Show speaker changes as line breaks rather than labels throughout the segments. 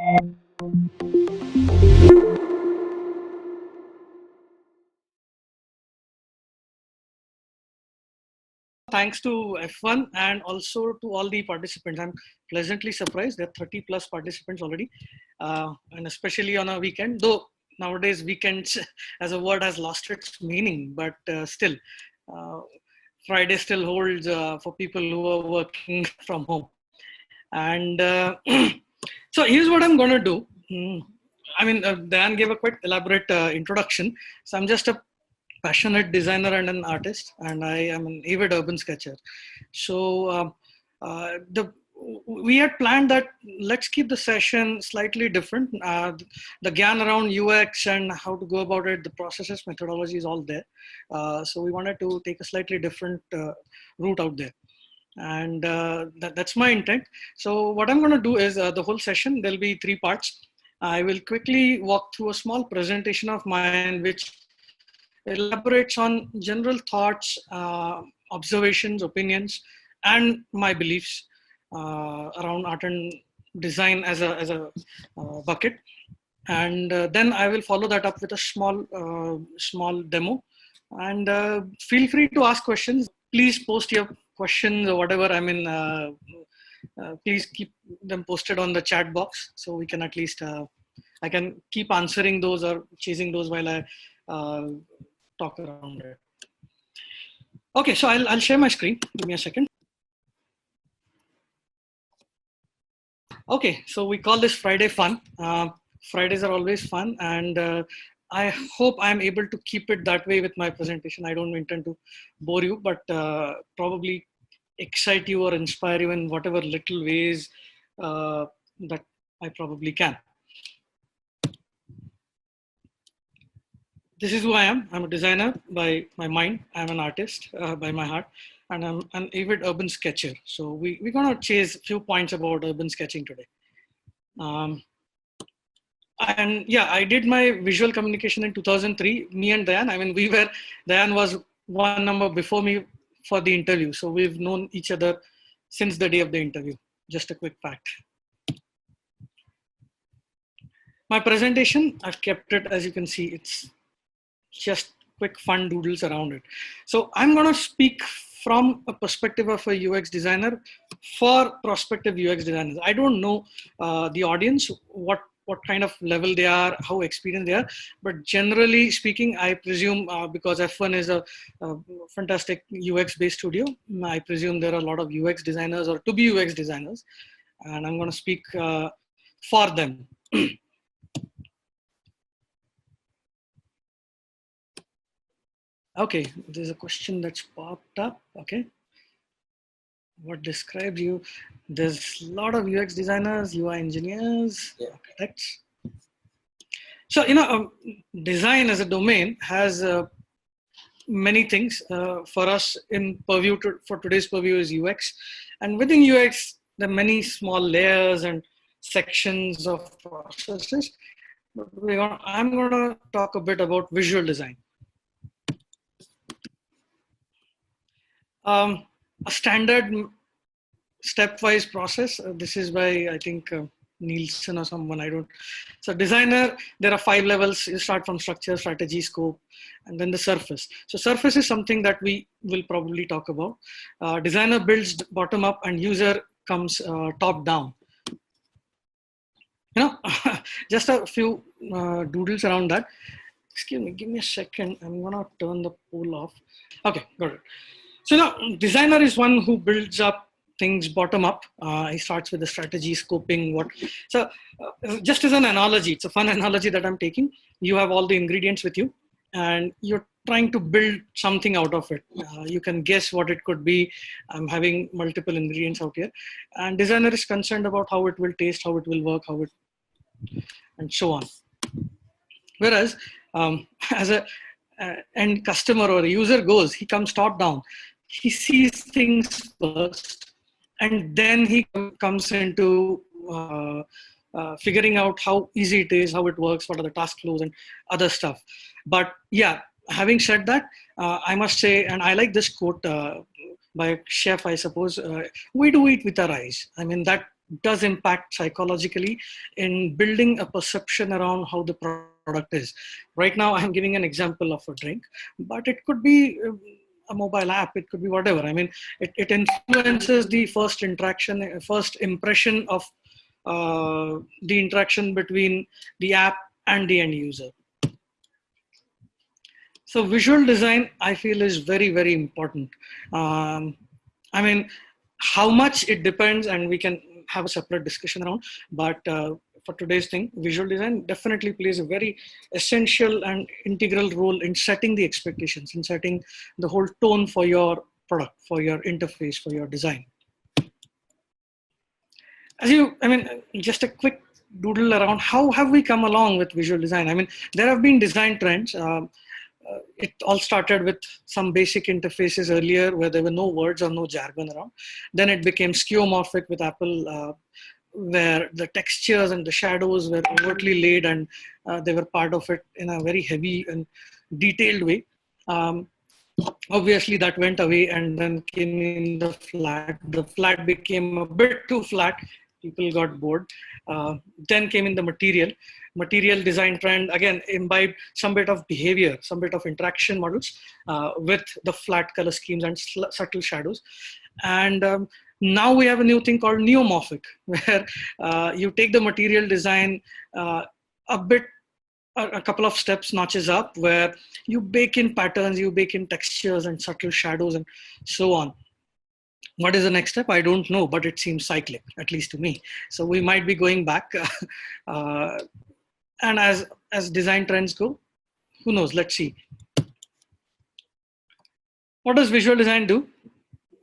Thanks to F1 and also to all the participants. I'm pleasantly surprised. There are 30 plus participants already, and especially on a weekend. Though nowadays weekends as a word has lost its meaning, but still, uh, Friday still holds for people who are working from home. And so here's what I'm going to do. Dan gave a quite elaborate introduction. So I'm just a passionate designer and an artist, and I am an avid urban sketcher. So we had planned that let's keep the session slightly different. The gyan around UX and how to go about it, the processes, methodology is all there. So we wanted to take a slightly different route out there. And that's my intent. So what I'm going to do is the whole session, there'll be 3 parts. I will quickly walk through a small presentation of mine, which elaborates on general thoughts, observations, opinions, and my beliefs around art and design as a bucket. And then I will follow that up with a small demo. And feel free to ask questions. Please post your questions or whatever. Please keep them posted on the chat box so we can at least I can keep answering those or chasing those while I talk around it. Okay, so I'll share my screen. Give me a second. Okay, so we call this Friday fun. Fridays are always fun, and I hope I'm able to keep it that way with my presentation. I don't intend to bore you, but probably excite you or inspire you in whatever little ways that I probably can. This is who I am. I'm a designer by my mind. I'm an artist by my heart, and I'm an avid urban sketcher. So we're going to chase a few points about urban sketching today. And yeah, I did my visual communication in 2003, me and Dayan. Dayan was one number before me for the interview. So we've known each other since the day of the interview. Just a quick fact. My presentation, I've kept it, as you can see, it's just quick fun doodles around it. So I'm going to speak from a perspective of a UX designer for prospective UX designers. I don't know the audience, what kind of level they are, how experienced they are, but generally speaking, I presume because F1 is a fantastic UX based studio, I presume there are a lot of UX designers or to be UX designers, and I'm going to speak for them. Okay, there's a question that's popped up. Okay. What describes you? There's a lot of UX designers, UI engineers, architects. So, design as a domain has many things. For us in purview, for today's purview is UX. And within UX, there are many small layers and sections of processes. But I'm going to talk a bit about visual design. A standard stepwise process. This is by, I think, Nielsen or someone, I don't. So designer, there are 5 levels. You start from structure, strategy, scope, and then the surface. So surface is something that we will probably talk about. Designer builds bottom up and user comes top down. Just a few doodles around that. Excuse me, give me a second. I'm gonna turn the poll off. Okay, got it. So now, designer is one who builds up things bottom up. He starts with the strategy, scoping, So just as an analogy, it's a fun analogy that I'm taking. You have all the ingredients with you, and you're trying to build something out of it. You can guess what it could be. I'm having multiple ingredients out here. And designer is concerned about how it will taste, how it will work, and so on. Whereas, as a end customer or a user goes, he comes top down. He sees things first, and then he comes into figuring out how easy it is, how it works, what are the task flows and other stuff. But yeah, having said that, I must say, and I like this quote by a chef, I suppose, we do eat with our eyes. I mean, that does impact psychologically in building a perception around how the product is. Right now, I'm giving an example of a drink, but it could be a mobile app, it could be whatever. I mean, it influences the first interaction, first impression of the interaction between the app and the end user. So visual design, I feel, is very, very important. I mean, how much it depends, and we can have a separate discussion around, but for today's thing, visual design definitely plays a very essential and integral role in setting the expectations, in setting the whole tone for your product, for your interface, for your design. Just a quick doodle around how have we come along with visual design. I mean, there have been design trends. It all started with some basic interfaces earlier where there were no words or no jargon around. Then it became Skeumorphic with Apple, where the textures and the shadows were overtly laid, and they were part of it in a very heavy and detailed way. Obviously that went away, and then came in the flat. The flat became a bit too flat. People got bored. Then came in the material design trend, again imbibed some bit of behavior, some bit of interaction models with the flat color schemes and subtle shadows. And now we have a new thing called Neuromorphic, where you take the material design a couple of steps, notches up, where you bake in patterns, you bake in textures and subtle shadows and so on. What is the next step? I don't know, but it seems cyclic, at least to me. So we might be going back. And as design trends go, who knows? Let's see. What does visual design do?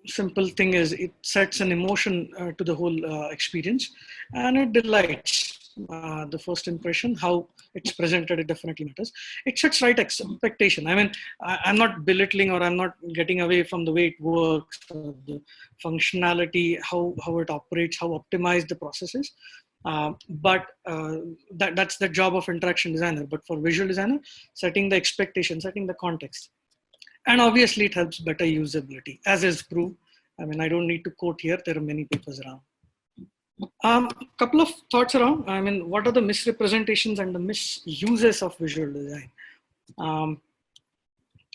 Simple thing is it sets an emotion to the whole experience, and it delights. The first impression, how it's presented, it definitely matters. It sets right expectation. I mean, I'm not belittling, or I'm not getting away from the way it works, the functionality, how it operates, how optimized the process is. But that's the job of interaction designer. But for visual designer, setting the expectation, setting the context. And obviously it helps better usability, as is proved. I mean, I don't need to quote here. There are many papers around. Couple of thoughts around, I mean, what are the misrepresentations and the misuses of visual design?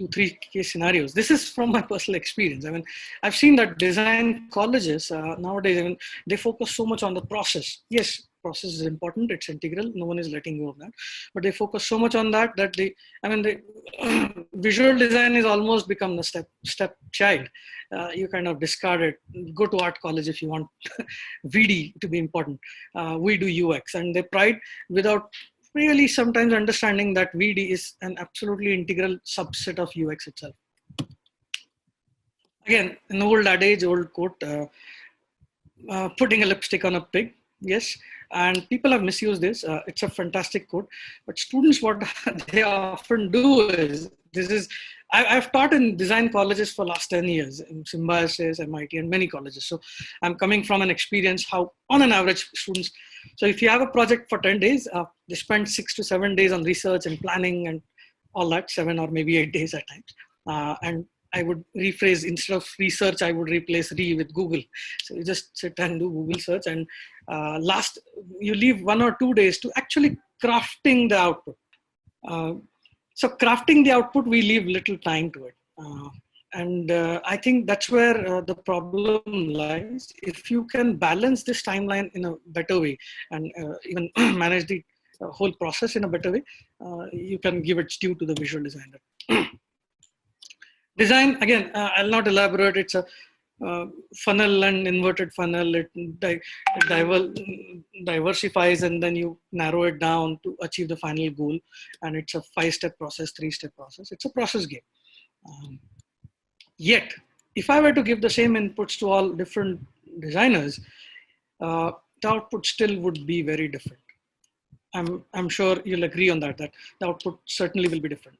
2-3 case scenarios. This is from my personal experience. I mean, I've seen that design colleges nowadays, I mean, they focus so much on the process. Yes, process is important, it's integral, no one is letting go of that, but they focus so much on that visual design is almost become the step child. You kind of discard it. Go to art college if you want VD to be important. We do UX, and they pride without really sometimes understanding that VD is an absolutely integral subset of UX itself. Again, an old adage, old quote, putting a lipstick on a pig. Yes, and people have misused this. It's a fantastic quote, but students, what they often do is, I've taught in design colleges for last 10 years, in Symbiosis, MIT, and many colleges. So I'm coming from an experience how, on an average, students, so if you have a project for 10 days, they spend 6 to 7 days on research and planning and all that, 7 or maybe 8 days at times. And I would rephrase, instead of research, I would replace with Google. So you just sit and do Google search, and you leave 1 or 2 days to actually crafting the output. So crafting the output, we leave little time to it. And I think that's where the problem lies. If you can balance this timeline in a better way, and even manage the whole process in a better way, you can give its due to the visual designer. Design, again, I'll not elaborate. It's a funnel and inverted funnel. It diversifies, and then you narrow it down to achieve the final goal. And it's a 5-step process, 3-step process. It's a process game. Yet, if I were to give the same inputs to all different designers, the output still would be very different. I'm sure you'll agree on that the output certainly will be different.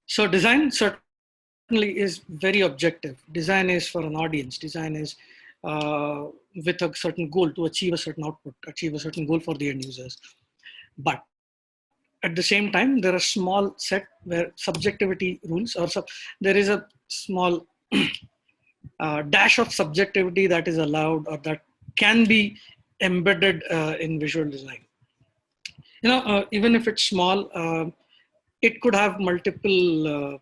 So design certainly is very objective. Design is for an audience. Design is with a certain goal to achieve a certain output, achieve a certain goal for the end users. But at the same time, there are small set where subjectivity rules, or there is a small dash of subjectivity that is allowed or that can be embedded in visual design. Even if it's small, it could have multiple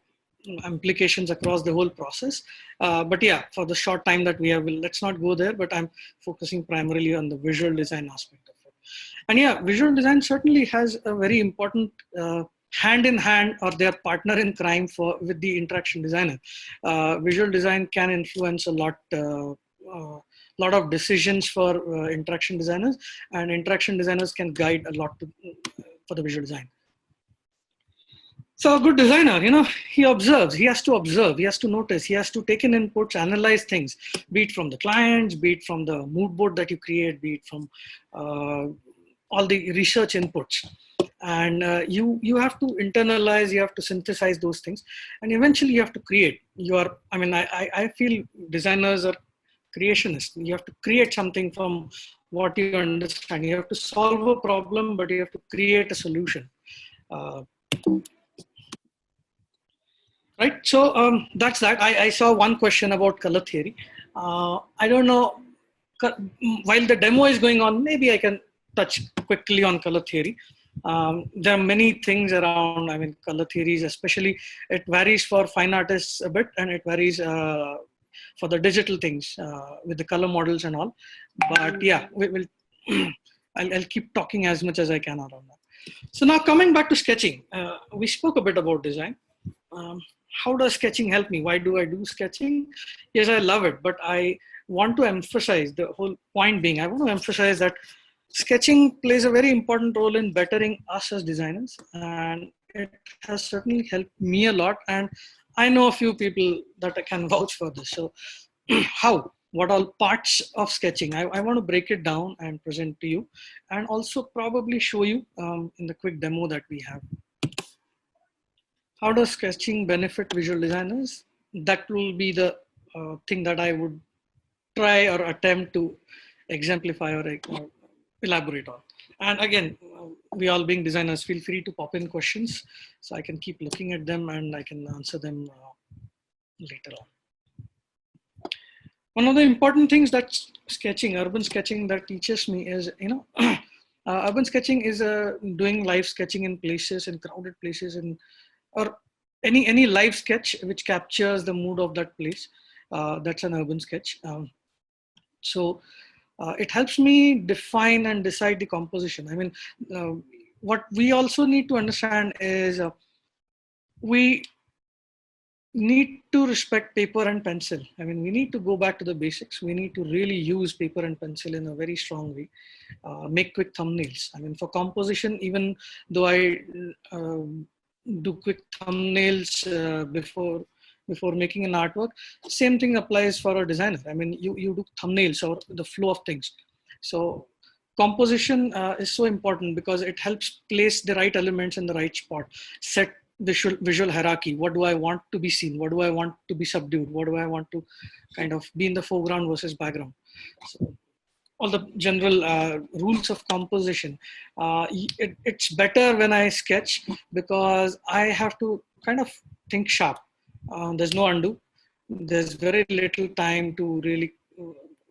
implications across the whole process. But yeah, for the short time that we have, let's not go there, but I'm focusing primarily on the visual design aspect of it. And yeah, visual design certainly has a very important hand in hand, or their partner in crime with the interaction designer. Visual design can influence a lot of decisions for interaction designers, and interaction designers can guide a lot for the visual design. So a good designer, he observes, he has to observe, he has to notice, he has to take in inputs, analyze things, be it from the clients, be it from the mood board that you create, be it from all the research inputs. And you have to internalize, you have to synthesize those things, and eventually you have to create. I feel designers are creationists. You have to create something from what you understand. You have to solve a problem, but you have to create a solution. Right. So that's that. I saw one question about color theory. I don't know. While the demo is going on, maybe I can touch quickly on color theory. There are many things around, color theories, especially it varies for fine artists a bit, and it varies for the digital things with the color models and all. But yeah, I'll keep talking as much as I can around that. So now coming back to sketching, we spoke a bit about design. How does sketching help me? Why do I do sketching? Yes, I love it, but I want to emphasize, the whole point being, I want to emphasize that sketching plays a very important role in bettering us as designers, and it has certainly helped me a lot. And I know a few people that I can vouch for this. So how? What all parts of sketching? I want to break it down and present to you, and also probably show you in the quick demo that we have. How does sketching benefit visual designers? That will be the thing that I would try or attempt to exemplify or elaborate on. And again, we all being designers, feel free to pop in questions so I can keep looking at them and I can answer them later on. One of the important things that urban sketching that teaches me is, urban sketching is doing live sketching in places, in crowded places, or any live sketch which captures the mood of that place. That's an urban sketch. So it helps me define and decide the composition. What we also need to understand is we need to respect paper and pencil. We need to go back to the basics. We need to really use paper and pencil in a very strong way. Make quick thumbnails. For composition, even though I do quick thumbnails before making an artwork, same thing applies for a designer. You do thumbnails or the flow of things. So composition is so important because it helps place the right elements in the right spot, set visual hierarchy. What do I want to be seen? What do I want to be subdued? What do I want to kind of be in the foreground versus background? So all the general rules of composition. It's better when I sketch because I have to kind of think sharp. There's no undo. There's very little time to really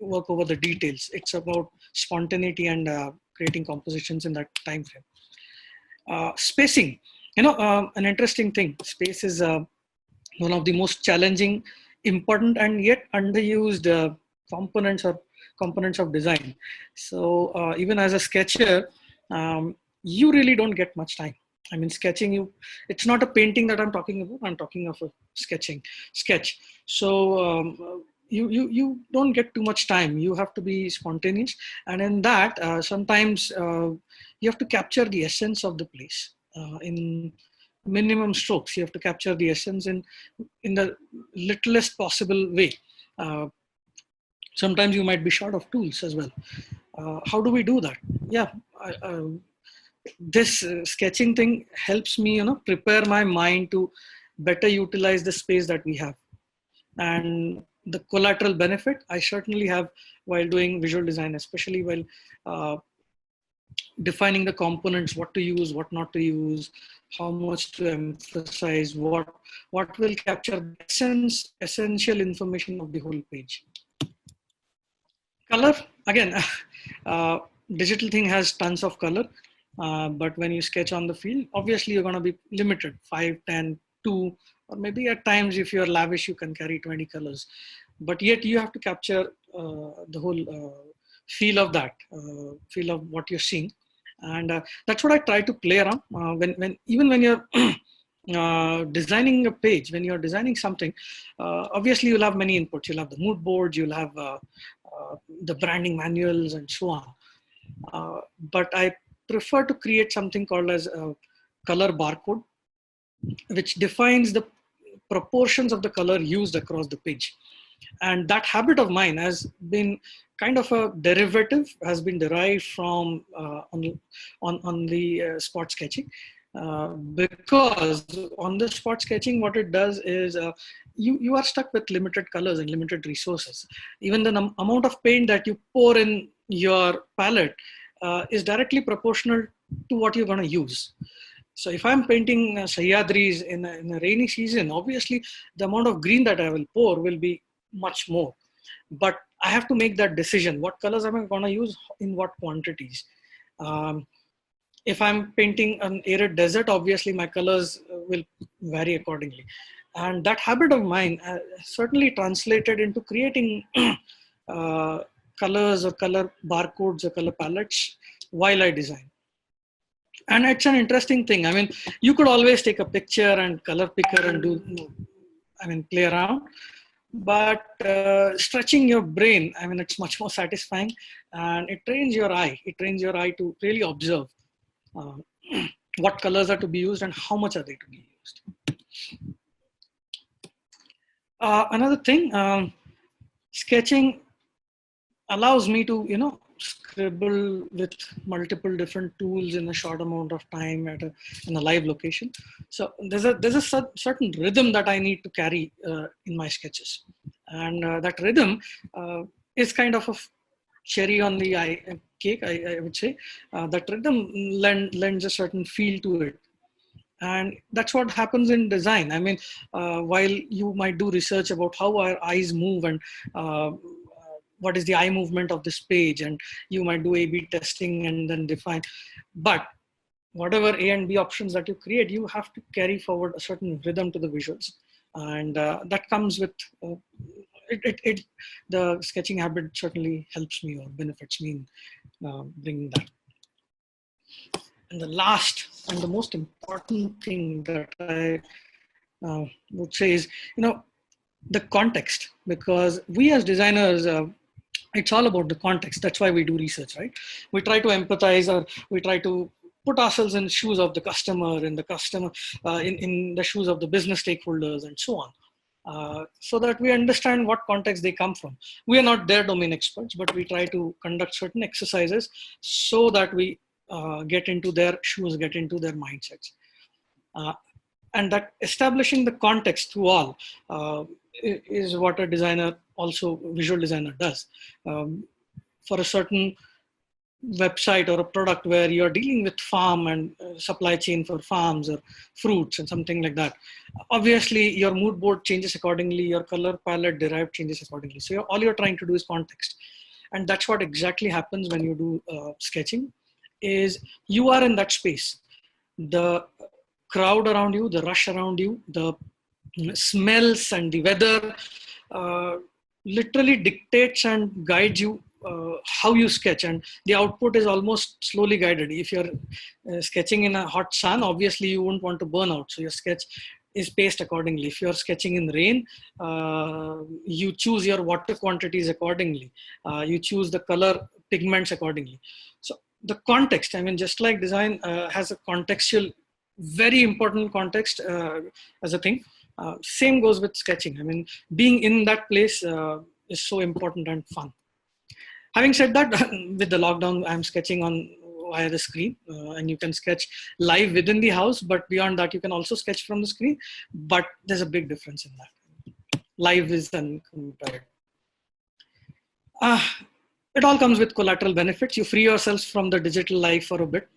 work over the details. It's about spontaneity and creating compositions in that time frame. Spacing, an interesting thing. Space is one of the most challenging, important, and yet underused components of design. So even as a sketcher, you really don't get much time. Sketching, it's not a painting that I'm talking about. I'm talking of a sketch. So you don't get too much time. You have to be spontaneous, and in that, sometimes you have to capture the essence of the place in minimum strokes. You have to capture the essence in the littlest possible way. Sometimes you might be short of tools as well. How do we do that? Yeah, this sketching thing helps me, prepare my mind to better utilize the space that we have. And the collateral benefit I certainly have while doing visual design, especially while defining the components, what to use, what not to use, how much to emphasize, what will capture the essential information of the whole page. Color, again, digital thing has tons of color, but when you sketch on the field, obviously you're going to be limited, 5, 10, 2, or maybe at times if you're lavish, you can carry 20 colors. But yet you have to capture the whole feel of that, feel of what you're seeing. And that's what I try to play around even when you're designing a page, when you're designing something, obviously you'll have many inputs. You'll have the mood boards, you'll have the branding manuals and so on. But I prefer to create something called as a color barcode, which defines the proportions of the color used across the page. And that habit of mine has been kind of a derivative, has been derived from on the spot sketching. Because on the spot sketching, what it does is you are stuck with limited colors and limited resources. Even the amount of paint that you pour in your palette is directly proportional to what you're going to use. So if I'm painting Sahyadris in a rainy season, obviously the amount of green that I will pour will be much more. But I have to make that decision. What colors am I going to use in what quantities? If I'm painting an arid desert, obviously my colors will vary accordingly. And that habit of mine certainly translated into creating colors or color barcodes or color palettes while I design. And it's an interesting thing. I mean, you could always take a picture and color picker and play around. But stretching your brain, I mean, it's much more satisfying, and it trains your eye. It trains your eye to really observe what colors are to be used and how much are they to be used. Another thing, sketching allows me to, scribble with multiple different tools in a short amount of time in a live location. So there's a certain rhythm that I need to carry in my sketches, and that rhythm is kind of a cherry on the cake, I would say. That rhythm lends a certain feel to it. And that's what happens in design. I mean, while you might do research about how our eyes move and what is the eye movement of this page, and you might do A/B testing and then define. But whatever A and B options that you create, you have to carry forward a certain rhythm to the visuals. And that comes with, the sketching habit certainly helps me or benefits me in bringing that. And the last and the most important thing that I would say is, the context, because we as designers, it's all about the context. That's why we do research, right? We try to empathize, or we try to put ourselves in the shoes of the customer, in the shoes of the business stakeholders, and so on, so that we understand what context they come from. We are not their domain experts, but we try to conduct certain exercises so that we get into their shoes, get into their mindsets. And that establishing the context to all is what a designer, also visual designer, does. For a certain website or a product where you're dealing with farm and supply chain for farms or fruits and something like that, obviously your mood board changes accordingly, your color palette derived changes accordingly. So all you're trying to do is context. And that's what exactly happens when you do sketching, is you are in that space. The crowd around you, the rush around you, the smells and the weather literally dictates and guides you how you sketch, and the output is almost slowly guided. If you're sketching in a hot sun, obviously you won't want to burn out, so your sketch is paced accordingly. If you're sketching in rain, you choose your water quantities accordingly. You choose the color pigments accordingly. So the context, I mean, just like design has a contextual, very important context as a thing. Same goes with sketching. I mean, being in that place is so important and fun. Having said that, with the lockdown, I'm sketching on via the screen, and you can sketch live within the house, but beyond that, you can also sketch from the screen. But there's a big difference in that. Live is uncomparable. it all comes with collateral benefits. You free yourselves from the digital life for a bit,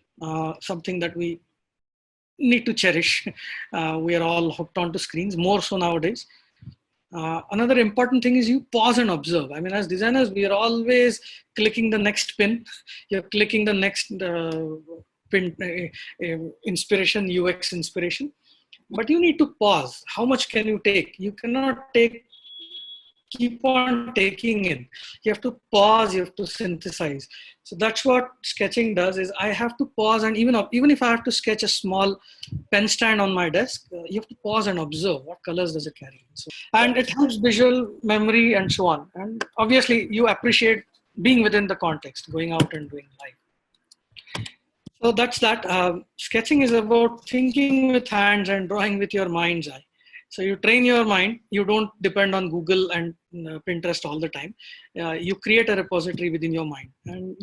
something that we need to cherish. We are all hooked onto screens, more so nowadays. Another important thing is you pause and observe. I mean, as designers, we are always clicking the next pin. You're clicking the next pin, inspiration, UX inspiration. But you need to pause. How much can you take? You cannot keep on taking in. You have to pause, you have to synthesize. So that's what sketching does, is I have to pause, and even if I have to sketch a small pen stand on my desk, you have to pause and observe what colors does it carry. So, and it helps visual memory and so on. And obviously you appreciate being within the context, going out and doing live. So that's that. Sketching is about thinking with hands and drawing with your mind's eye. So you train your mind. You don't depend on Google and Pinterest all the time. You create a repository within your mind, and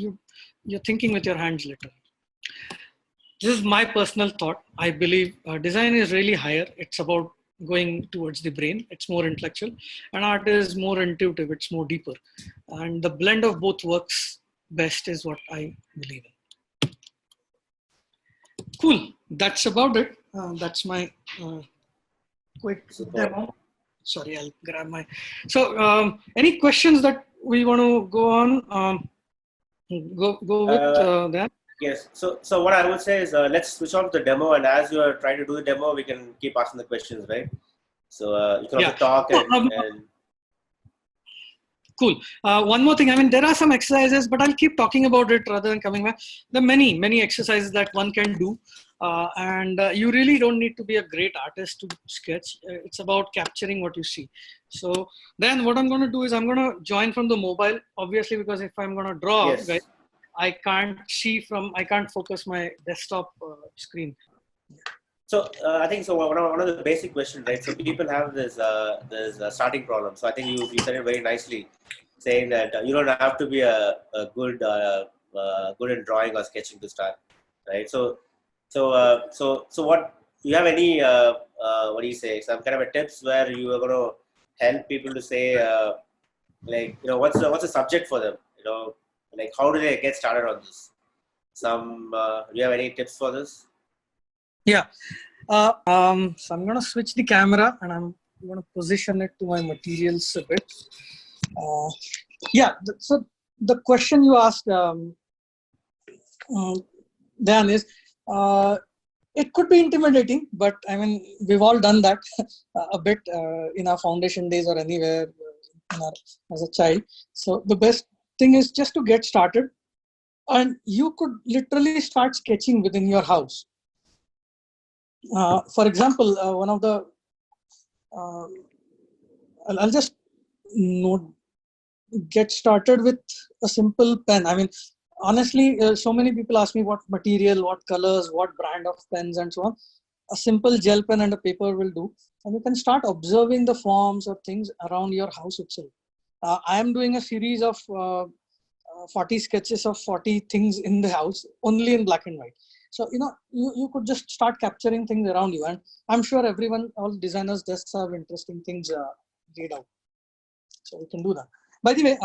you're thinking with your hands literally. This is my personal thought. I believe design is really higher. It's about going towards the brain. It's more intellectual, and art is more intuitive. It's more deeper, and the blend of both works best is what I believe in. Cool. That's about it. That's my quick demo. Sorry, I'll grab my. So, any questions that we want to go on? Go with that.
Yes. So what I would say is let's switch on to the demo, and as you are trying to do the demo, we can keep asking the questions, right? So you can also talk and
Cool. One more thing. I mean, there are some exercises, but I'll keep talking about it rather than coming back. There are many exercises that one can do. And you really don't need to be a great artist to sketch. It's about capturing what you see. So then what I'm going to do is I'm going to join from the mobile, obviously, because if I'm going to draw,
yes.
Right, I can't focus my desktop screen.
So I think so. One of the basic questions, right? So people have this starting problem. So I think you said it very nicely, saying that you don't have to be a good in drawing or sketching to start, right? So what you have any what do you say? Some kind of a tips where you are going to help people to say like, you know, what's the subject for them? You know, like how do they get started on this? Do you have any tips for this?
Yeah. So I'm going to switch the camera and I'm going to position it to my materials a bit. So the question you asked, Dan, is it could be intimidating, but I mean, we've all done that a bit in our foundation days or anywhere as a child. So the best thing is just to get started, and you could literally start sketching within your house. For example, one of the I'll just get started with a simple pen. I mean, honestly, so many people ask me what material, what colors, what brand of pens, and so on. A simple gel pen and a paper will do, and you can start observing the forms or things around your house itself. I am doing a series of 40 sketches of 40 things in the house, only in black and white. So, you know, you could just start capturing things around you. And I'm sure all designers' desks have interesting things laid out. So we can do that. By the way,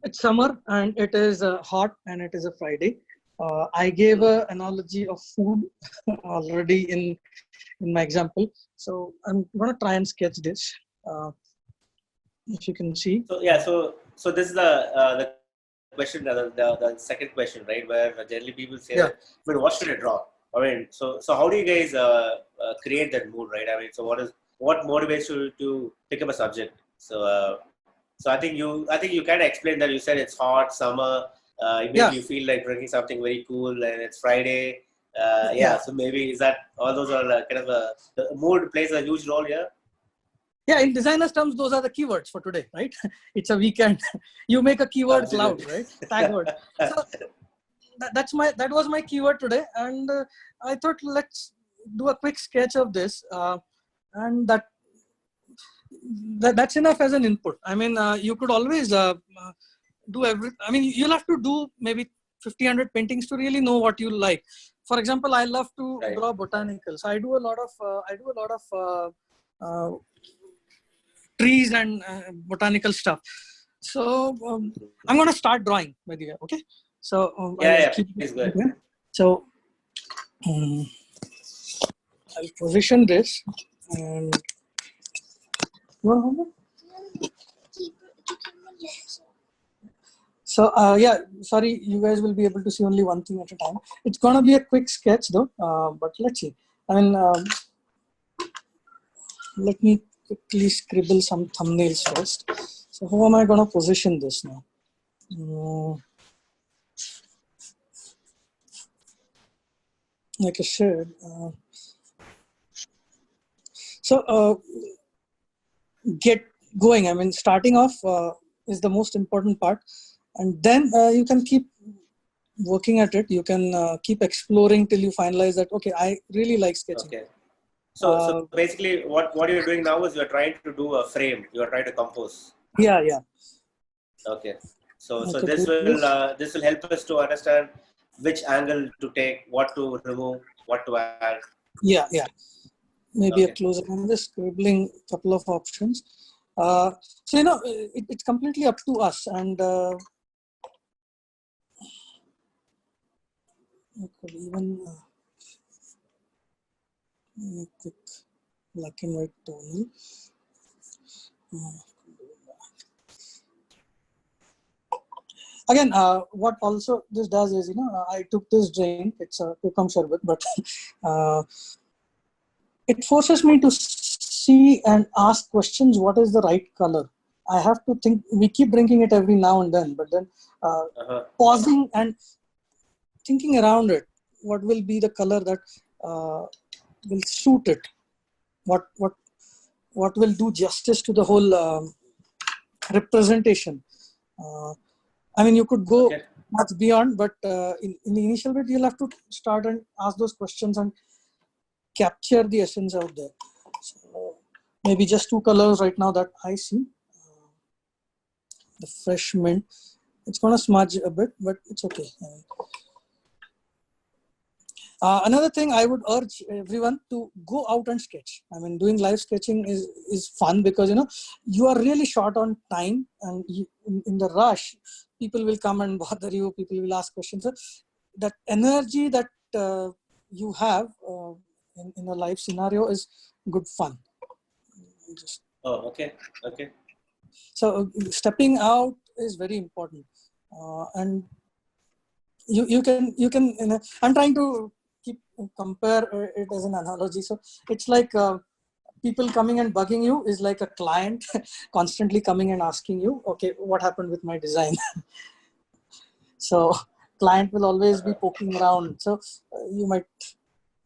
it's summer and it is hot and it is a Friday. I gave an analogy of food already in my example. So I'm going to try and sketch this. If you can see.
So yeah, so this is the question, the second question, right? Where generally people say, that, but what should I draw? I mean, so how do you guys create that mood, right? I mean, so what motivates you to pick up a subject? So I think you kind of explained that. You said it's hot, summer. Maybe you feel like drinking something very cool, and it's Friday. So maybe is that all those are kind of the mood plays a huge role here.
Yeah, in designers' terms, those are the keywords for today, right? It's a weekend. You make a keyword cloud, right? Tag word. So that was my keyword today, and I thought let's do a quick sketch of this, and that's enough as an input. I mean, you could always do everything. I mean, you'll have to do maybe 50-100 paintings to really know what you like. For example, I love to draw botanicals. I do a lot of trees and botanical stuff. So I'm going to start drawing by the way. Okay. So
Yeah,
keep
please go ahead.
okay. So I'll position this and you want homework? So yeah, sorry, you guys will be able to see only one thing at a time. It's gonna be a quick sketch though, but let's see. I mean, let me quickly scribble some thumbnails first. So how am I gonna position this now? Like I said, get going. I mean, starting off is the most important part, and then you can keep working at it. You can keep exploring till you finalize that. Okay, I really like sketching.
Okay. So basically, what you're doing now is you're trying to do a frame. You're trying to compose.
Yeah, yeah.
Okay. So this will help us to understand which angle to take, what to remove, what to add.
Yeah, yeah. Maybe
Okay.
a closer. I'm just scribbling a couple of options. So you know, it's completely up to us, and I could even quick black and white tonal. Again, what also this does is, you know, I took this drink. It's a cucumber sherbet, but it forces me to see and ask questions. What is the right color? I have to think. We keep drinking it every now and then, but then pausing and thinking around it. What will be the color that will suit it? What will do justice to the whole representation? I mean, you could go much beyond, but in the initial bit, you'll have to start and ask those questions and capture the essence out there. So maybe just two colors right now that I see. The fresh mint. It's gonna smudge a bit, but it's okay. Another thing I would urge everyone to go out and sketch. I mean, doing live sketching is fun because, you know, you are really short on time, and in the rush, people will come and bother you. People will ask questions. So that energy that you have in a live scenario is good fun.
Okay.
So stepping out is very important, and you can you know, I'm trying to compare it as an analogy. So it's like people coming and bugging you is like a client constantly coming and asking you, okay, what happened with my design? So client will always be poking around. So you might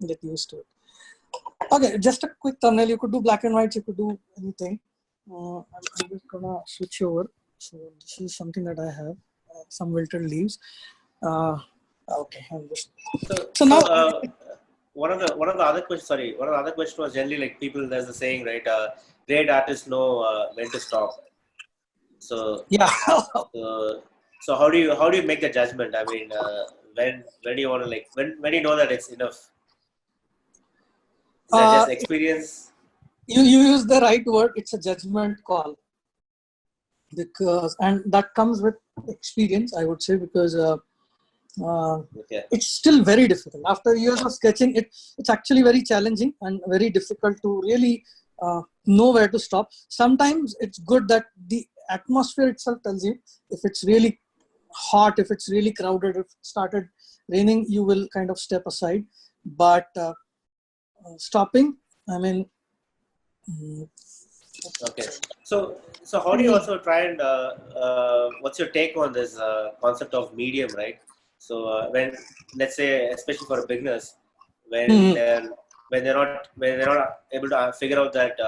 get used to it. Okay, just a quick thumbnail. You could do black and white. You could do anything. I'm just gonna switch over. So this is something that I have. Some wilted leaves. Okay, I'm just. So now.
One of the other questions. Sorry, one of the other questions was generally like people. There's a saying, right? Great artists know when to stop. So
yeah.
So how do you make the judgment? I mean, when do you want to like when do you know that it's enough? Is that just experience?
You use the right word. It's a judgment call, because and that comes with experience, I would say, because it's still very difficult. After years of sketching, it's actually very challenging and very difficult to really know where to stop. Sometimes it's good that the atmosphere itself tells you. If it's really hot, if it's really crowded, if it started raining, you will kind of step aside. But stopping, I mean.
Okay. So how do you also try and what's your take on this concept of medium, right? So when, let's say, especially for beginners, when they're not able to figure out that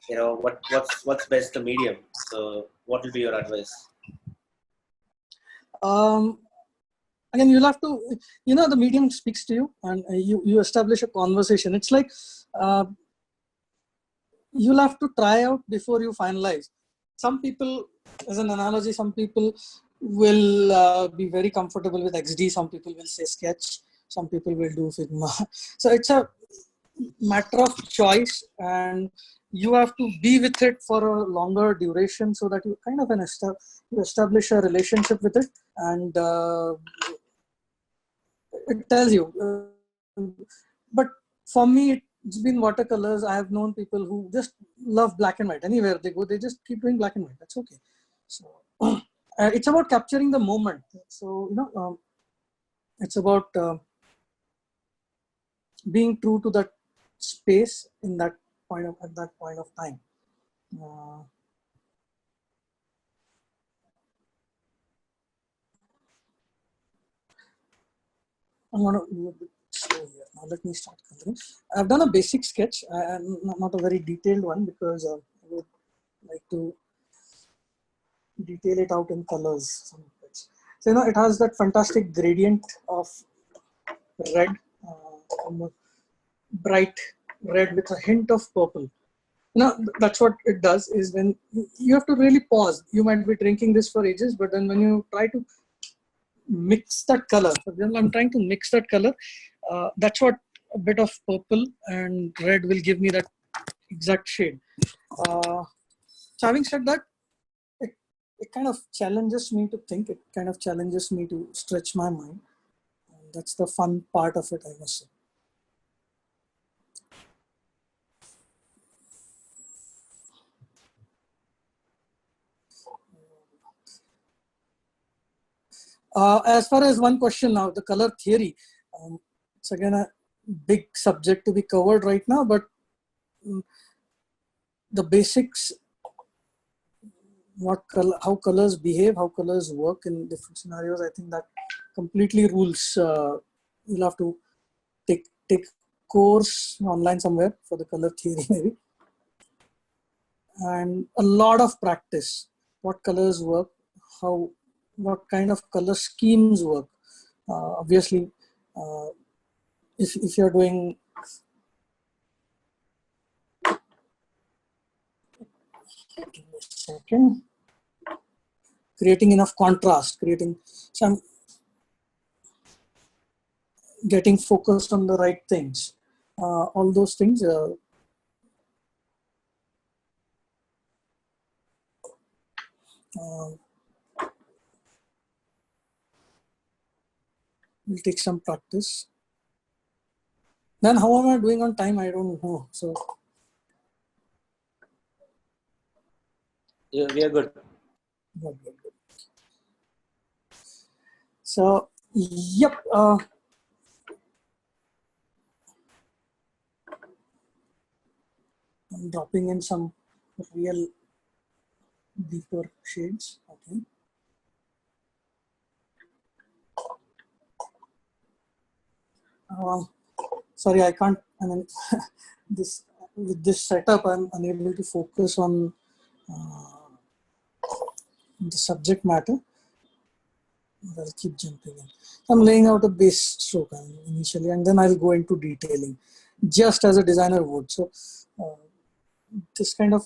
you know what's best the medium. So what will be your advice?
Again, you'll have to, you know, the medium speaks to you, and you establish a conversation. It's like you'll have to try out before you finalize. Some people, as an analogy, some people will be very comfortable with XD. Some people will say sketch. Some people will do Figma. So it's a matter of choice, and you have to be with it for a longer duration so that you kind of you establish a relationship with it, and it tells you. But for me, it's been watercolors. I have known people who just love black and white. Anywhere they go, they just keep doing black and white. That's okay. So it's about capturing the moment. So it's about being true to that space in that point of at that point of time. I'm gonna move a bit slow here. Now let me start coloring. I've done a basic sketch, not a very detailed one, because I would like to detail it out in colors. So it has that fantastic gradient of red, bright red with a hint of purple. That's what it does, is when you have to really pause. You might be drinking this for ages, but then when you try to mix that color, for example, I'm trying to mix that color, that's what a bit of purple and red will give me, that exact shade. So having said that, it kind of challenges me to think, it kind of challenges me to stretch my mind. And that's the fun part of it, I must say. As far as one question now, the color theory, it's again a big subject to be covered right now, but the basics, how colors behave, how colors work in different scenarios, I think that completely rules. You'll have to take course online somewhere for the color theory maybe, and a lot of practice. What colors work, what kind of color schemes work. Obviously, if you're doing, give me a second, creating enough contrast, creating some, getting focused on the right things, all those things. Will take some practice. Then how am I doing on time? I don't know. So
Yeah, we are good.
Good. So yep. I'm dropping in some real deeper shades. Okay. Sorry, I can't. I mean, with this setup, I'm unable to focus on the subject matter. I'll keep jumping in. I'm laying out a base stroke initially, and then I'll go into detailing, just as a designer would. So this kind of,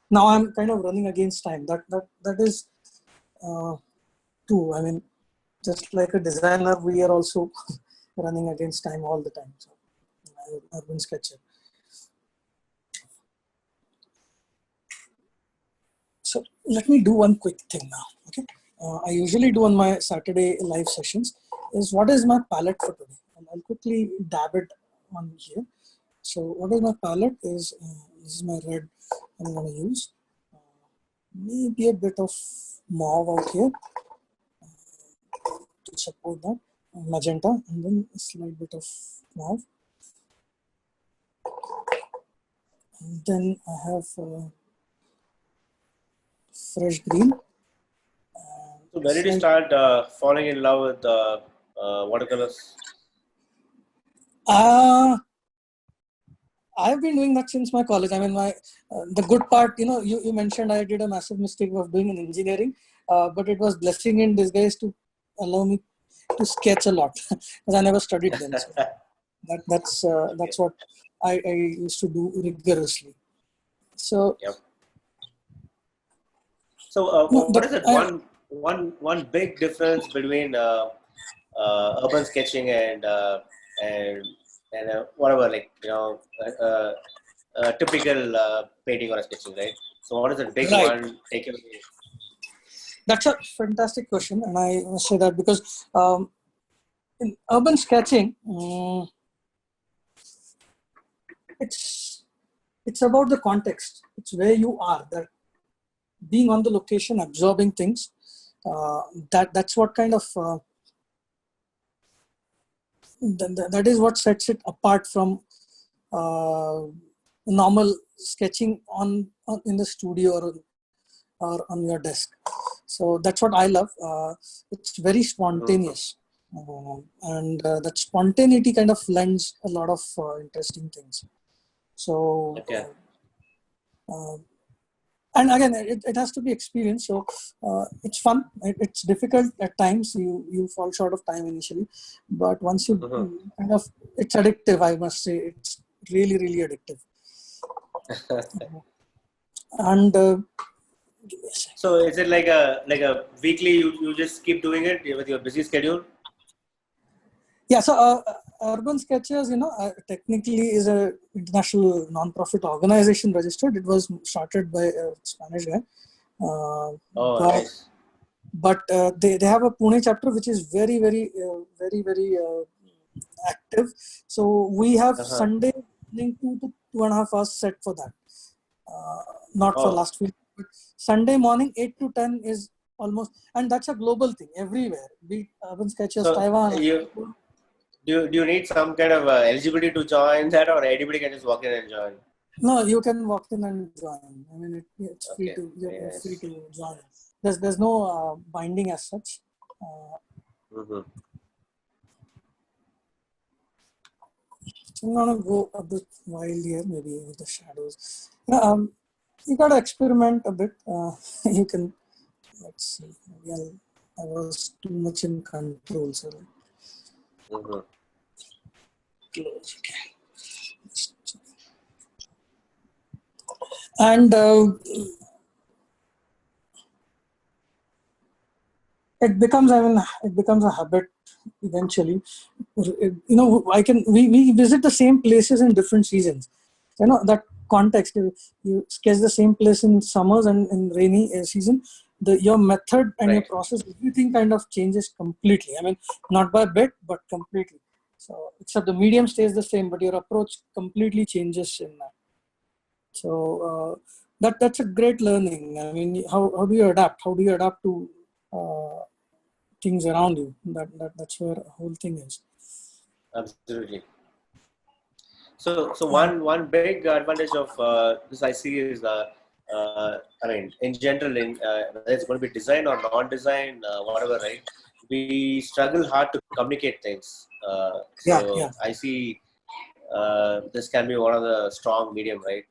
now I'm kind of running against time. That is true. I mean, just like a designer, we are also running against time all the time. So, urban sketcher. So let me do one quick thing now. Okay, I usually do on my Saturday live sessions is, what is my palette for today? And I'll quickly dab it on here. So what is my palette is, this is my red I'm going to use. Maybe a bit of mauve out here to support that, magenta, and then a slight bit of mauve. And then I have fresh green.
So when did you start falling in love with watercolors?
I've been doing that since my college. I mean, the good part, you mentioned I did a massive mistake of doing an engineering, but it was blessing in disguise to allow me to sketch a lot, because I never studied them. So that's what I used to do rigorously. So
yep. So what is it? One big difference between urban sketching and whatever, like typical painting or sketching, right? So what is the big
Right.
one takeaway?
That's a fantastic question, and I must say that because in urban sketching, it's about the context. It's where you are, that being on the location, absorbing things. That's what kind of that is what sets it apart from normal sketching on in the studio or on your desk. So that's what I love. It's very spontaneous, and that spontaneity kind of lends a lot of interesting things. So,
Okay.
and again, it has to be experienced. So it's fun. It's difficult at times. You fall short of time initially, but once you kind of, it's addictive. I must say, it's really, really addictive. And give me a second.
So is it like a weekly? You just keep doing it with your busy schedule?
Yeah, so Urban Sketchers, technically is a international non-profit organization registered. It was started by a Spanish guy.
Oh,
but
nice.
but they have a Pune chapter which is very, very, very active. So we have Sunday morning 2 to 2.5 hours set for that. Not for last week, but Sunday morning 8 to 10 is almost, and that's a global thing everywhere. Be Urban Sketchers,
So
Taiwan.
do you need some kind of eligibility to join that, or anybody can just walk in and join?
No, you can walk in and join. I mean, it's free
Okay.
to, you're
Yes.
free to join. There's no binding as such. I'm gonna go a bit wild here, maybe with the shadows. You gotta experiment a bit. You can, let's see. Maybe I was too much in control, so close. Okay. And it becomes a habit eventually. We visit the same places in different seasons. That context, you sketch the same place in summers and in rainy season, your method and your process, everything kind of changes completely. I mean, not by bit but completely. So except the medium stays the same, but your approach completely changes in that. So that's a great learning. I mean, how do you adapt? How do you adapt to things around you? That's where the whole thing is.
Absolutely. So one big advantage of this I see is I mean, in general, whether it's going to be design or non-design, whatever, right? We struggle hard to communicate things. So I see this can be one of the strong medium, right?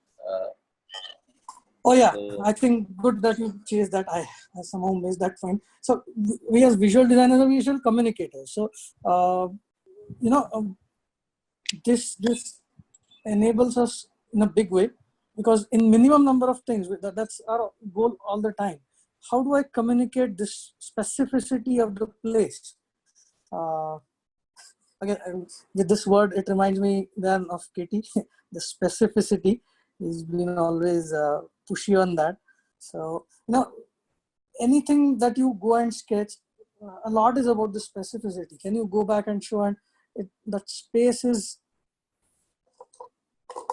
I think good that you chased that. I somehow missed that point. So we as visual designers are visual communicators. So this enables us in a big way, because in minimum number of things, that's our goal all the time. How do I communicate this specificity of the place? Again, with this word, it reminds me then of Katie. The specificity. He's been always pushy on that. So anything that you go and sketch, a lot is about the specificity. Can you go back and show, and that space is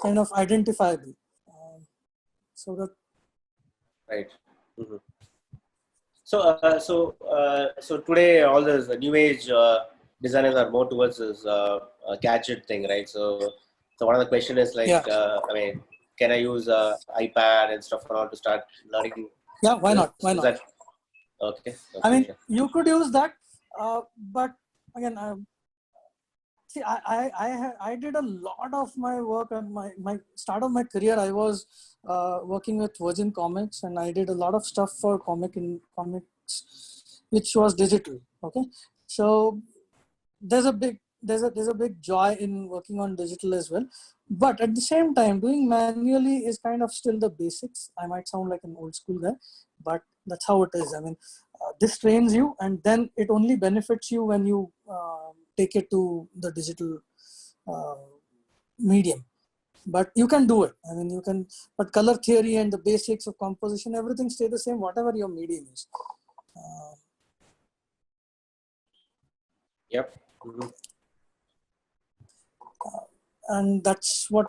kind of identifiable. So that
right. So today all those new age designers are more towards this gadget thing, right? So one of the question is like, I mean, can I use iPad and stuff and all to start learning?
Yeah, why not? Why not?
Okay.
I mean, you could use that, but again, see, I did a lot of my work and my start of my career. I was working with Virgin Comics, and I did a lot of stuff for comics, which was digital. Okay, so there's a big joy in working on digital as well, but at the same time, doing manually is kind of still the basics. I might sound like an old school guy, but that's how it is. I mean, this trains you, and then it only benefits you when you take it to the digital medium. but you can do it. I mean, you can, but color theory and the basics of composition, everything stay the same, whatever your medium is.
Yep. Mm-hmm.
And that's what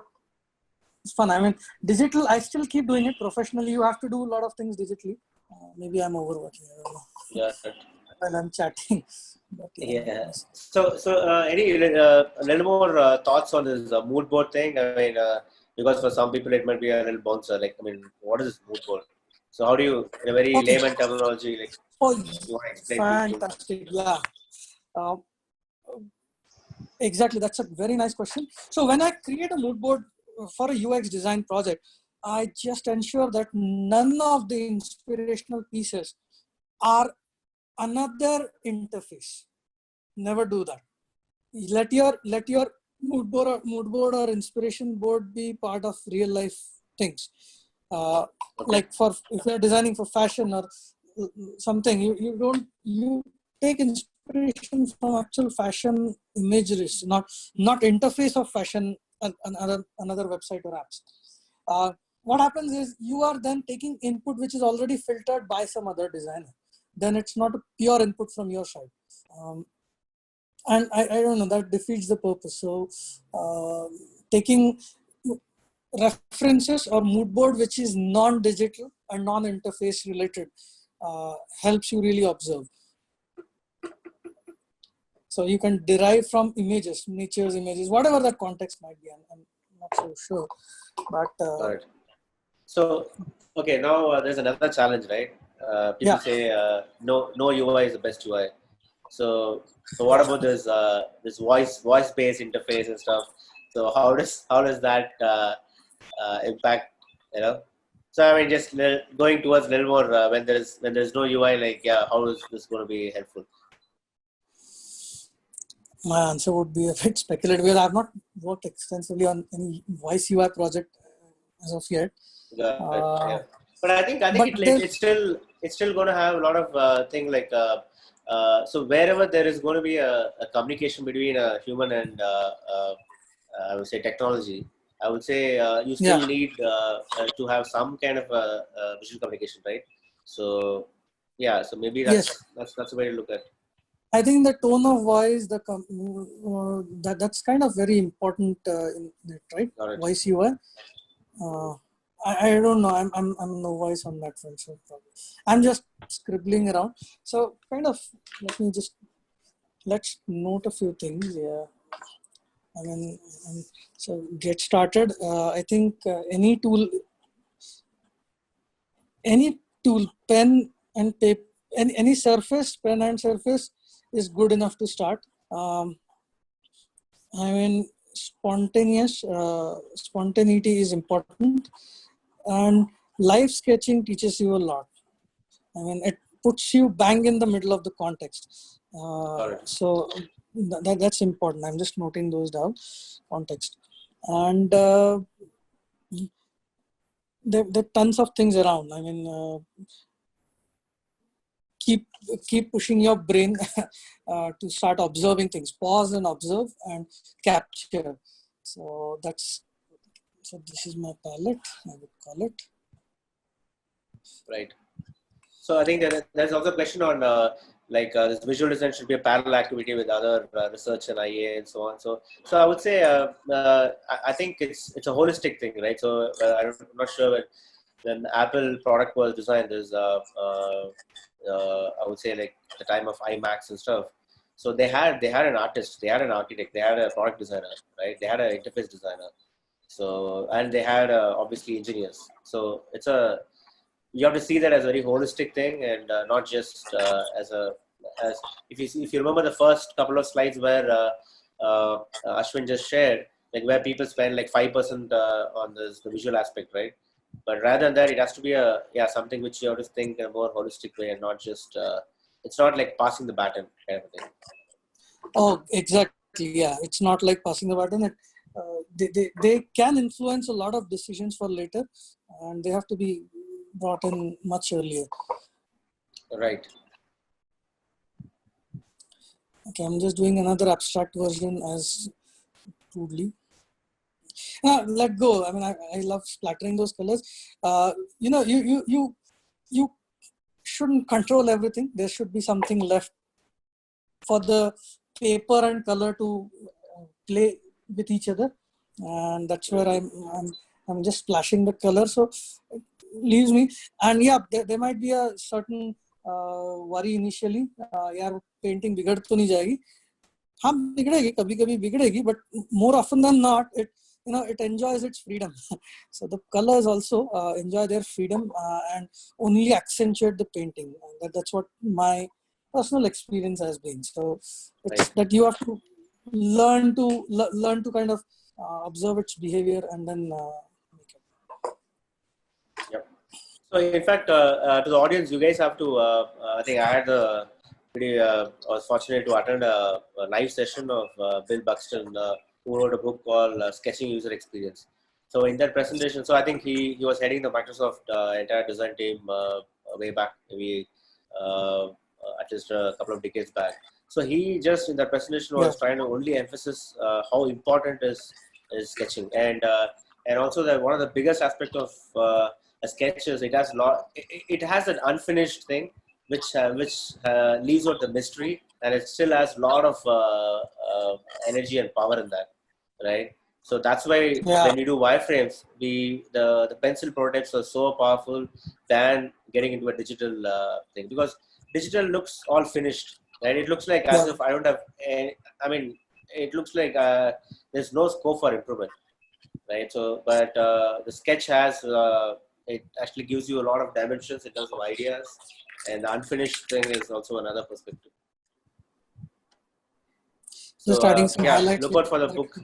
is fun. I mean, digital, I still keep doing it professionally. You have to do a lot of things digitally. Maybe I'm overworking. I don't know.
Yeah.
While I'm chatting. But
Yeah. So any a little more thoughts on this mood board thing? I mean, because for some people it might be a little bouncer. Like, I mean, what is this mood board? So how do you, in a very
okay.
layman terminology, like
Oh,
you want to explain people?
fantastic. Yeah. Uh, exactly. That's a very nice question. So when I create a mood board for a UX design project, I just ensure that none of the inspirational pieces are another interface. Never do that. Let your mood board or inspiration board be part of real life things.
Okay.
Like for if you're designing for fashion or something, you take inspiration from actual fashion imageries, not interface of fashion and another website or apps. What happens is you are then taking input which is already filtered by some other designer. Then it's not a pure input from your side. And I don't know, that defeats the purpose. So taking references or mood board which is non-digital and non-interface related helps you really observe. So you can derive from images, nature's images, whatever that context might be. I'm not so sure, but
Got it. So okay, now there's another challenge, right? People
yeah,
say no UI is the best UI. So what
yeah.
about this voice based interface and stuff? So how does that impact, you know? So I mean, just going towards a little more when there's no UI, like yeah, how is this going to be helpful?
My answer would be a bit speculative because I've not worked extensively on any voice UI project as of yet.
Got it,
Uh,
yeah. But I think
but there,
it's still going to have a lot of thing like so wherever there is going to be a communication between a human and I would say technology. I would say you
yeah,
still need to have some kind of visual communication, right? So yeah, so maybe
yes.
that's a way to look at.
I think the tone of voice, that's kind of very important in it, right?
Got it.
Voice UI. Uh, I don't know. I'm no voice on that front, so probably. I'm just scribbling around. So kind of let's note a few things. Yeah. I mean, so get started. I think any tool, pen and paper, any surface, pen and surface is good enough to start. I mean, spontaneity is important, and live sketching teaches you a lot. I mean, it puts you bang in the middle of the context.
Got it.
So that's important. I'm just noting those down. Context, and there are tons of things around. I mean, keep pushing your brain to start observing things. Pause and observe and capture. So this is my palette, I would call it.
Right. So I think there's also a question on this visual design should be a parallel activity with other research and IA and so on. So I would say I think it's a holistic thing, right? So I'm not sure when Apple product was designed, there's I would say like the time of iMacs and stuff. So they had an artist, they had an architect, they had a product designer, right? They had an interface designer. So and they had obviously engineers. So you have to see that as a very holistic thing and not just as if you remember the first couple of slides where Ashwin just shared, like where people spend like 5% on the visual aspect, right? But rather than that, it has to be something which you have to think in a more holistic way and not just it's not like passing the baton kind of thing.
Oh, exactly. Yeah, it's not like passing the button. They can influence a lot of decisions for later, and they have to be brought in much earlier.
Right.
Okay, I'm just doing another abstract version as crudely. let go. I mean, I love splattering those colors. You shouldn't control everything. There should be something left for the paper and color to play with each other, and that's where I'm just splashing the color. So it leaves me, and yeah, there might be a certain worry initially. यार painting बिगड़ तो नहीं जाएगी. हाँ बिगड़ेगी, कभी-कभी बिगड़ेगी, but more often than not, it enjoys its freedom. So the colors also enjoy their freedom and only accentuate the painting. And that's what my personal experience has been. So it's that you have to learn to kind of observe its behavior and then make it.
Yep. So in fact, to the audience, you guys have to. I think I had the I was fortunate to attend a live session of Bill Buxton, who wrote a book called Sketching User Experience. So in that presentation, so I think he was heading the Microsoft entire design team way back, maybe at least a couple of decades back. So he just in that presentation was trying to only emphasize how important is sketching, and also that one of the biggest aspects of a sketch is it has an unfinished thing which leaves out the mystery, and it still has a lot of energy and power in that, right? So that's why when you do wireframes, the pencil prototypes are so powerful than getting into a digital thing, because digital looks all finished, right? It looks like as if I don't have any, I mean, it looks like there's no scope for improvement, right? So, but the sketch has it actually gives you a lot of dimensions in terms of ideas, and the unfinished thing is also another perspective. So
just adding some highlights.
Look out for the book.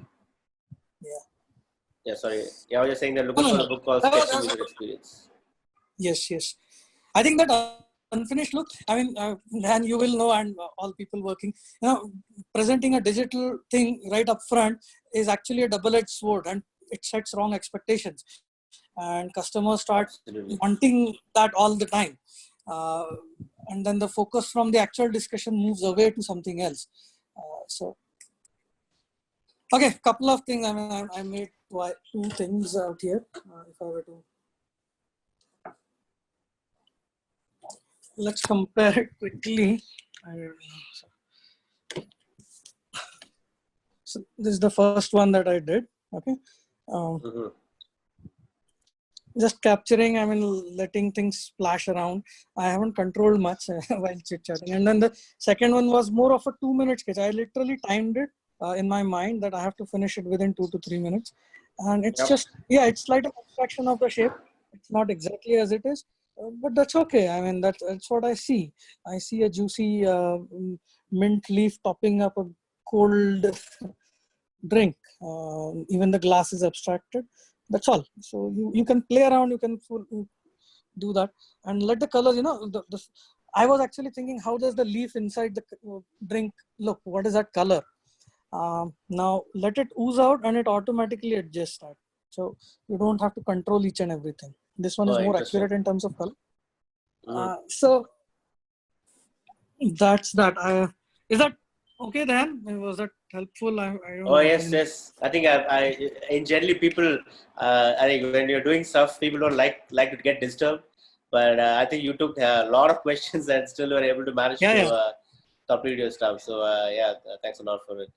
Yeah, sorry. Yeah, I was just saying that look out for the book called Sketching User Experience.
Yes. I think that unfinished look, I mean, and you will know, and all people working, presenting a digital thing right up front is actually a double-edged sword, and it sets wrong expectations, and customers start wanting that all the time, and then the focus from the actual discussion moves away to something else. So okay, couple of things. I mean, I made two things out here. If I were to, let's compare it quickly. So this is the first one that I did. Okay. Just capturing, I mean, letting things splash around. I haven't controlled much while chit-chatting. And then the second one was more of a 2-minute sketch. I literally timed it in my mind that I have to finish it within 2 to 3 minutes. And it's just, it's like an abstraction of the shape. It's not exactly as it is, but that's okay. I mean, that's what I see. I see a juicy mint leaf topping up a cold drink. Even the glass is abstracted. That's all. So you can play around, you can do that, and let the colors, I was actually thinking, how does the leaf inside the drink look? What is that color? Now let it ooze out and it automatically adjusts that. So you don't have to control each and everything. This one is more accurate in terms of color. So that's that. Is that okay then? Was that helpful? I don't know.
Yes. I think in generally people, I think when you're doing stuff, people don't like to get disturbed. But I think you took a lot of questions and still were able to manage to complete your stuff. So thanks a lot for it.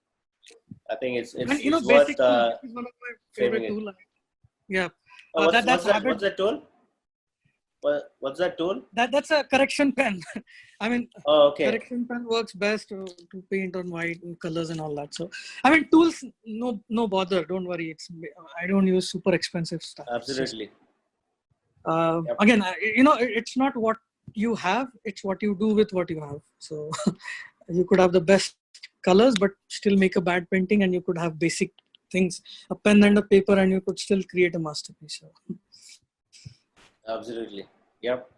I think it's worth. This is one of my favorite tools.
Yeah.
What's that tool? What's that tool?
That's a correction pen. I mean, correction pen works best to paint on white and colors and all that. So, I mean, tools, no bother. Don't worry. I don't use super expensive stuff.
Absolutely.
Again, it's not what you have; it's what you do with what you have. So, you could have the best colors, but still make a bad painting, and you could have basic things, a pen and a paper, and you could still create a masterpiece. So.
Absolutely. Yep.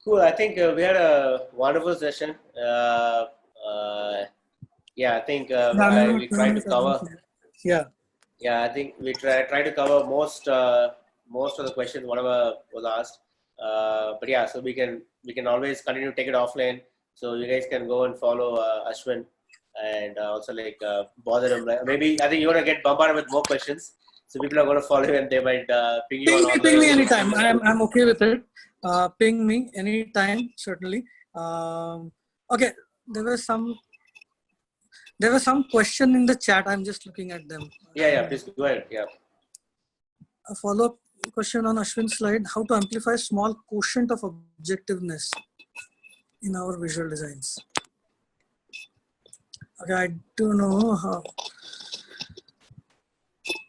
Cool. I think we had a wonderful session. I think we tried to cover. Yeah, I think we try to cover most of the questions, whatever was asked. But yeah, so we can always continue to take it offline. So you guys can go and follow Ashwin and also like bother him. Like, maybe I think you're gonna get bombarded with more questions, so people are gonna follow you and they might ping you on
Ping me
online.
anytime. I'm okay with it. Ping me anytime, certainly. Okay, there was some question in the chat. I'm just looking at them.
Yeah, please go ahead. Yeah.
A follow-up question on Ashwin's slide: how to amplify small quotient of objectiveness in our visual designs. Okay, I don't know how.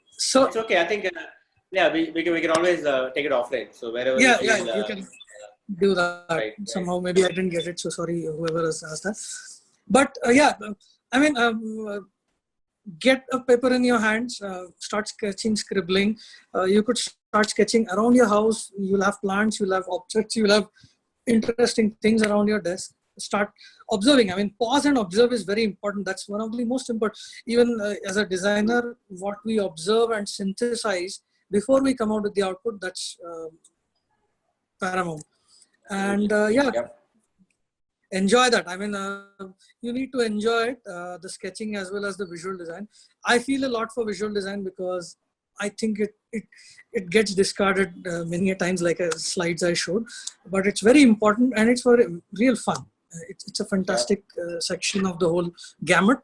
So
It's okay. I think yeah, we can always take it offline. So wherever
yeah,
you feel
you can do that.
right.
Somehow maybe I didn't get it, so sorry whoever has asked that. But yeah, I mean, get a paper in your hands, start sketching, scribbling. You could start sketching around your house. You'll have plants, you'll have objects, you'll have interesting things around your desk. Start observing. I mean, pause and observe is very important. That's one of the most important. Even as a designer, what we observe and synthesize before we come out with the output, that's paramount. And yeah, enjoy that. I mean, you need to enjoy it, the sketching as well as the visual design. I feel a lot for visual design because I think it gets discarded many a times, like slides I showed, but it's very important and it's for real fun. It's a fantastic section of the whole gamut,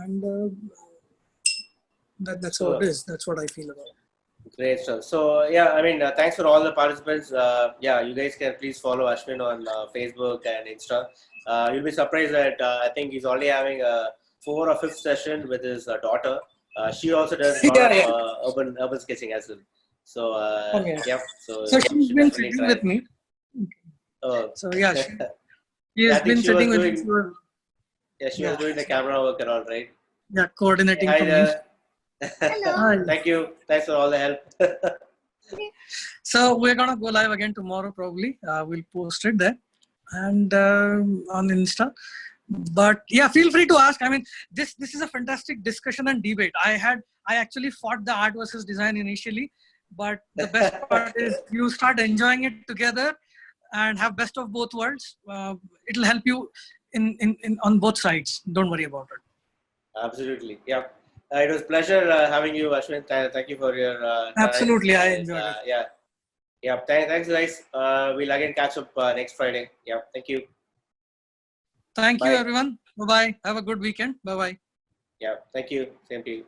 and that's what it is. That's what I feel about it.
Great stuff. So yeah, I mean, thanks for all the participants. Yeah, you guys can please follow Ashwin on Facebook and Insta. You'll be surprised that I think he's already having a 4th or 5th session with his daughter. She also does a lot of urban sketching as well. So yeah,
so she's been sitting with me.
Oh.
So yeah, she has been sitting with me.
Yeah, she was doing the camera work and all, right?
Yeah, coordinating
Hi
for
there.
me.
Thank you. Thanks for all the help.
So we're gonna go live again tomorrow probably. We'll post it there and on Insta. But yeah, feel free to ask. I mean, this is a fantastic discussion and debate. I actually fought the art versus design initially, but the best part is you start enjoying it together and have best of both worlds. It'll help you in on both sides. Don't worry about it.
Absolutely. Yeah. It was a pleasure having you, Ashwin. Thank you for your
Absolutely,
time.
I enjoyed it.
Yeah. Yeah. Thanks, guys. We'll again catch up next Friday. Yeah. Thank you.
Thank you, everyone. Bye-bye. Have a good weekend. Bye-bye.
Yeah. Thank you. Same to you.